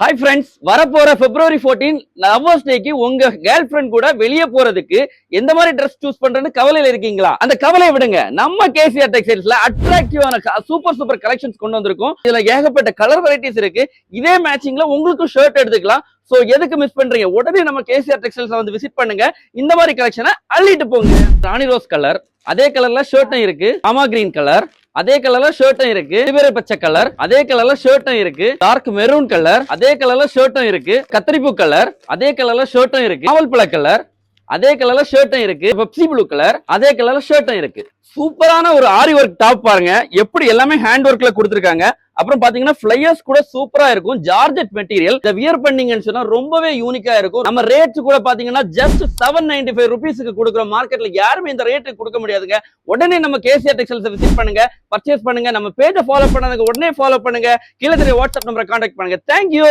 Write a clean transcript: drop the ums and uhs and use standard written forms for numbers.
Hi friends, வரப்போற February 14 lovers டேக்கு உங்க girl friend கூட வெளியே போறதுக்கு எந்த மாதிரி ட்ரெஸ் சூஸ் பண்றேன்னு கவலையில இருக்கீங்களா? அந்த கவலையை விடுங்க. நம்ம கேசிஆர் டெக்ஸ்டைல்ஸ்ல அட்ராக்டிவான சூப்பர் கலெக்ஷன்ஸ் கொண்டு வந்திருக்கோம். இதுல ஏகப்பட்ட கலர் வெரைட்டிஸ் இருக்கு. இதே மேட்சிங்ல உங்களுக்கும் ஷர்ட் எடுத்துக்கலாம். சோ எதுக்கு மிஸ் பண்றீங்க? உடனே நம்ம கேசிஆர் டெக்ஸ்டைல்ஸ் வந்து விசிட் பண்ணுங்க. இந்த மாதிரி கலெக்ஷனை அள்ளிட்டு போங்க. ராணி ரோஸ் கலர், அதே கலர்ல ஷர்ட்டும் இருக்கு. ஆமா கிரீன் கலர், அதே கலர்ல ஷர்ட்டும் இருக்கு. சிவரை பச்சை கலர், அதே கலர்ல ஷர்ட்டும் இருக்கு. டார்க் மெரூன் கலர், அதே கலர்ல ஷர்ட்டும் இருக்கு. கத்திரிப்பூ கலர், அதே கலர்ல ஷர்ட்டும் இருக்கு. நாவல் பழ கலர், அதே கலர்ல ஷர்ட்டும் இருக்கு. பெப்சி ப்ளூ கலர், அதே கலர்ல ஷர்ட்டும் இருக்கு. சூப்பரான ஒரு ஆரி ஒர்க் டாப் பாருங்க, எப்படி எல்லாமே ஹேண்ட் ஒர்க்ல கொடுத்திருக்காங்க. அப்புறம் பாத்தீங்கன்னா ஃபிளையர்ஸ் கூட சூப்பரா இருக்கும். Georgette material. இத வியர் பண்ணீங்கன்னு சொன்னா ரொம்பவே யூனிக்கா இருக்கும். நம்ம ரேட் கூட பாத்தீங்கன்னா ஜஸ்ட் 795 ருபீஸ்க்கு கொடுக்குற மார்க்கெட்ல யாருமே இந்த ரேட்டுக்கு கொடுக்க முடியாதுங்க. உடனே நம்ம கேசிஆர் டெக்ஸ்டைல்ஸ் விசிட் பண்ணுங்க, பர்ச்சேஸ் பண்ணுங்க. நம்ம பேஜை ஃபாலோ பண்ணாதவங்க உடனே ஃபாலோ பண்ணுங்க. கீழே தெரிய வாட்ஸ்அப் நம்பரை கான்டாக்ட் பண்ணுங்க. தேங்க்யூ.